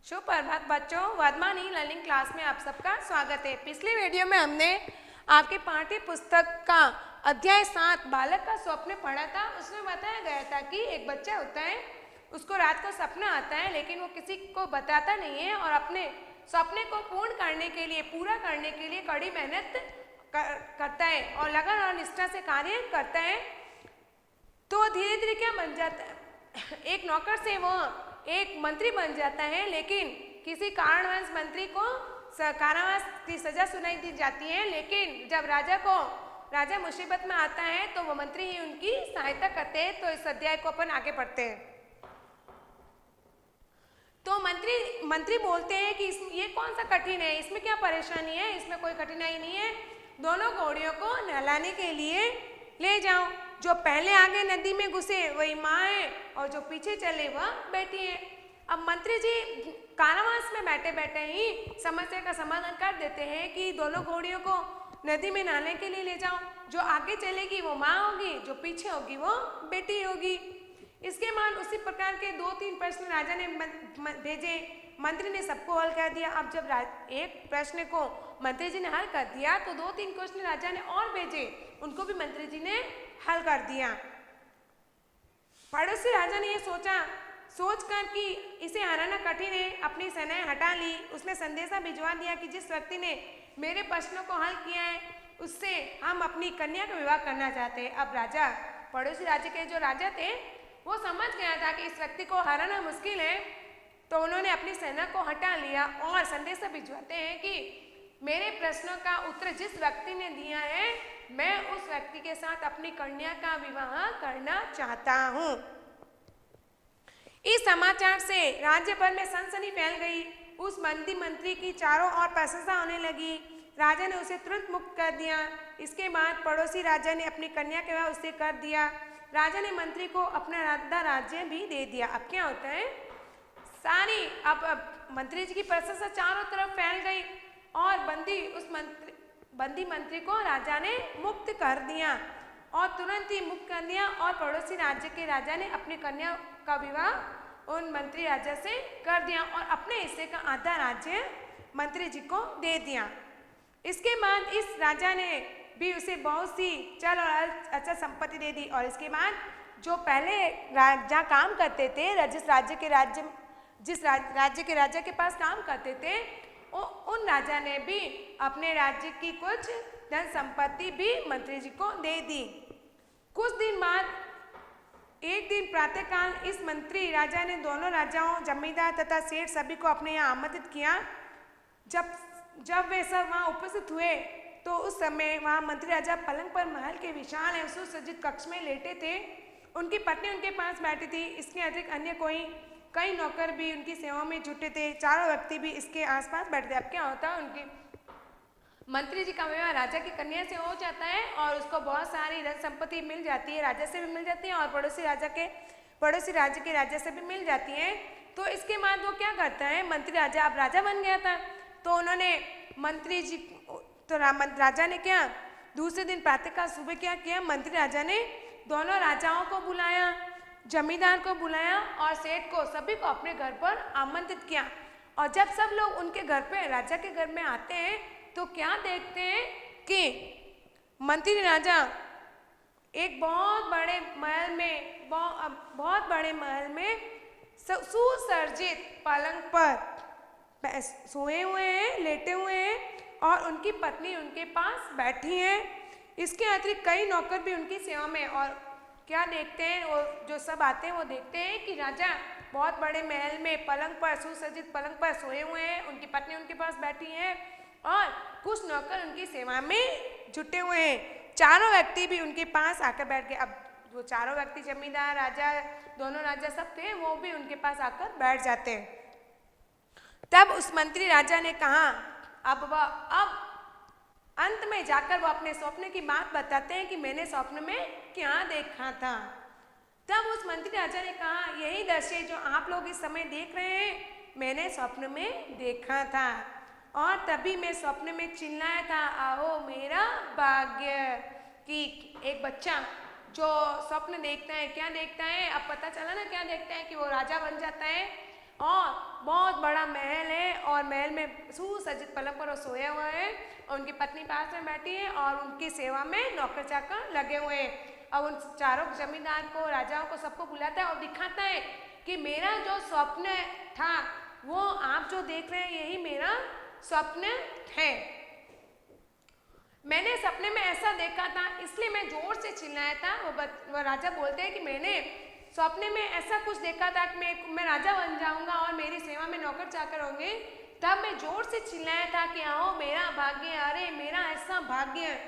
सुप्रभात बच्चों, Varthaman e learning class में आप सबका स्वागत है। पिछले वीडियो में हमने आपके पाठ्य पुस्तक का अध्याय 7 बालक का स्वप्न पढ़ा था। उसमें बताया गया था कि एक बच्चा होता है, उसको रात को सपना आता है, लेकिन वो किसी को बताता नहीं है और अपने सपने को पूर्ण करने के लिए, पूरा करने के लिए कड़ी मेहनत करता है और लगन और निष्ठा से कार्य करता है। तो धीरे धीरे क्या बन जाता है, एक नौकर से वो एक मंत्री बन जाता है, लेकिन किसी कारणवश मंत्री को कारावास की सजा सुनाई दी जाती है। लेकिन जब राजा मुसीबत में आता है तो वो मंत्री ही उनकी सहायता करते हैं। तो इस अध्याय को अपन आगे पढ़ते हैं। तो मंत्री बोलते हैं कि ये कौन सा कठिन है, इसमें क्या परेशानी है, इसमें कोई कठिनाई नहीं है, दोनों घोड़ियों को नहलाने के लिए ले जाओ। जो पहले आगे नदी में घुसे वही माँ है और जो पीछे चले वह बेटी है। अब मंत्री जी कारावास में बैठे बैठे ही समस्या का समाधान कर देते हैं कि दोनों घोड़ियों को नदी में नहाने के लिए ले जाओ। जो आगे चलेगी वो माँ होगी, जो पीछे होगी वो बेटी होगी। इसके बाद उसी प्रकार के 2-3 प्रश्न राजा ने भेजे, मंत्री ने सबको हल कर दिया। अब जब एक प्रश्न को मंत्री जी ने हल कर दिया तो 2-3 क्वेश्चन राजा ने और भेजे, उनको भी मंत्री जी ने हल कर दिया। पड़ोसी राजा ने ये सोचकर कि इसे हराना कठिन है, अपनी सेनाएं हटा ली। उसने संदेशा भिजवा दिया कि जिस व्यक्ति ने मेरे प्रश्नों को हल किया है उससे हम अपनी कन्या का विवाह करना चाहते हैं। अब राजा, पड़ोसी राज्य के जो राजा थे, वो समझ गया था कि इस व्यक्ति को हराना मुश्किल है, तो उन्होंने अपनी सेना को हटा लिया और संदेशा भिजवाते हैं कि मेरे प्रश्नों का उत्तर जिस व्यक्ति ने दिया है, मैं उस व्यक्ति के साथ अपनी कन्या का विवाह करना चाहता हूँ। इस समाचार से राज्य भर में सनसनी फैल गई। उस बंदी मंत्री की चारों ओर प्रशंसा होने लगी। राजा ने उसे तुरंत मुक्त कर दिया। इसके बाद पड़ोसी राजा ने अपनी कन्या का विवाह उससे कर दिया। राजा ने मंत्री को अपना आधा राज्य भी दे दिया। अब क्या होता है, अब मंत्री जी की प्रशंसा चारों तरफ फैल गई और बंदी मंत्री को राजा ने मुक्त कर दिया और तुरंत ही मुक्त कर दिया। और पड़ोसी राज्य के राजा ने अपनी कन्या का विवाह उन मंत्री राजा से कर दिया और अपने हिस्से का आधा राज्य मंत्री जी को दे दिया। इसके बाद इस राजा ने भी उसे बहुत सी चल और अचल संपत्ति दे दी। और इसके बाद जो पहले जहाँ काम करते थे, जिस राज्य के राजा के पास काम करते थे, उन राजा ने भी अपने राज्य की कुछ धन संपत्ति भी मंत्री जी को दे दी। कुछ दिन बाद एक दिन प्रातःकाल इस मंत्री राजा ने दोनों राजाओं, जमींदार तथा सेठ सभी को अपने यहाँ आमंत्रित किया। जब वे सब वहाँ उपस्थित हुए तो उस समय वहाँ मंत्री राजा पलंग पर महल के विशाल एवं सुसज्जित कक्ष में लेटे थे। उनकी पत्नी उनके पास बैठी थी। इसके अतिरिक्त अन्य कई नौकर भी उनकी सेवा में जुटे थे। चारों व्यक्ति भी इसके आसपास बैठे थे। अब क्या होता है, उनकी मंत्री जी का विवाह राजा की कन्या से हो जाता है और उसको बहुत सारी धन संपत्ति मिल जाती है, राजा से भी मिल जाती है और पड़ोसी राज्य के राजा से भी मिल जाती है। तो इसके बाद वो क्या करता है, मंत्री राजा अब राजा बन गया था, तो उन्होंने राजा ने क्या, दूसरे दिन प्रातःकाल सुबह क्या किया, मंत्री राजा ने दोनों राजाओं को बुलाया, जमींदार को बुलाया और सेठ को, सभी को अपने घर पर आमंत्रित किया। और जब सब लोग उनके घर पे, राजा के घर में आते हैं, तो क्या देखते हैं कि मंत्री राजा एक बहुत बड़े महल में सुसज्जित पलंग पर सोए हुए हैं, लेटे हुए हैं और उनकी पत्नी उनके पास बैठी है। इसके अतिरिक्त कई नौकर भी उनकी सेवा में। और क्या देखते हैं, वो जो सब आते हैं वो देखते हैं कि राजा बहुत बड़े महल में सुसज्जित पलंग पर सोए हुए हैं, उनकी पत्नी उनके पास बैठी है और कुछ नौकर उनकी सेवा में जुटे हुए हैं। चारों व्यक्ति भी उनके पास आकर बैठ गए। अब वो चारों व्यक्ति, जमींदार, राजा, दोनों राजा सब थे, वो भी उनके पास आकर बैठ जाते हैं। तब उस मंत्री राजा ने कहा, अब अंत में जाकर वो अपने स्वप्न की बात बताते हैं कि मैंने स्वप्न में क्या देखा था। तब उस मंत्री राजा ने कहा, यही दृश्य जो आप लोग इस समय देख रहे हैं, मैंने स्वप्न में देखा था और तभी मैं स्वप्न में चिल्लाया था, आओ मेरा भाग्य। कि एक बच्चा जो स्वप्न देखता है, क्या देखता है, अब पता चला ना क्या देखता है, कि वो राजा बन जाता है और बहुत बड़ा महल है और महल में सुसज्जित पलंग पर वो सोया हुआ है और उनकी पत्नी पास में बैठी है और उनकी सेवा में नौकर चाकर लगे हुए हैं। अब उन चारों जमींदार को, राजाओं को, सबको बुलाता है और दिखाता है कि मेरा जो स्वप्न था वो आप जो देख रहे हैं यही मेरा स्वप्न है। मैंने सपने में ऐसा देखा था इसलिए मैं जोर से चिल्लाया था। वो राजा बोलते हैं कि मैंने सपने में ऐसा कुछ देखा था कि मैं राजा बन जाऊंगा और मेरी सेवा में नौकर चाकर होंगे। तब मैं जोर से चिल्लाया था कि आओ मेरा भाग्य, अरे मेरा ऐसा भाग्य।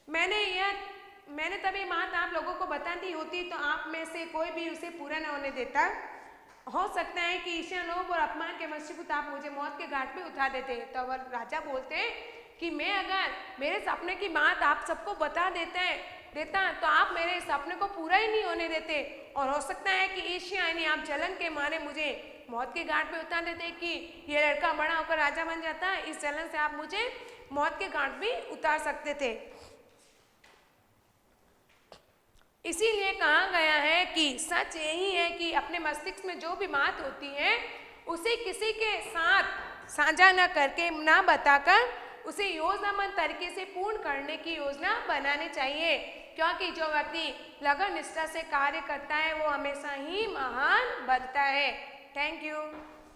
मैंने तभी बात आप लोगों को बता दी होती तो आप में से कोई भी उसे पूरा न होने देता। हो सकता है कि ईर्ष्या, लोभ और अपमान के वशीभूत आप मुझे मौत के घाट पे उठा देते। तो वह राजा बोलते हैं कि मैं अगर मेरे सपने की बात आप सबको बता देता तो आप मेरे सपने को पूरा ही नहीं होने देते और हो सकता है कि ईर्ष्या यानी आप जलन के मारे मुझे मौत के घाट पे उतार देते कि ये लड़का बड़ा होकर राजा बन जाता। इस जलन से आप मुझे मौत के घाट भी उतार सकते थे। इसीलिए कहा गया है कि सच यही है कि अपने मस्तिष्क में जो भी बात होती है उसे किसी के साथ साझा न करके, ना बताकर उसे योजनाबद्ध तरीके से पूर्ण करने की योजना बनानी चाहिए, क्योंकि जो व्यक्ति लगन निष्ठा से कार्य करता है वो हमेशा ही महान बनता है। Thank you.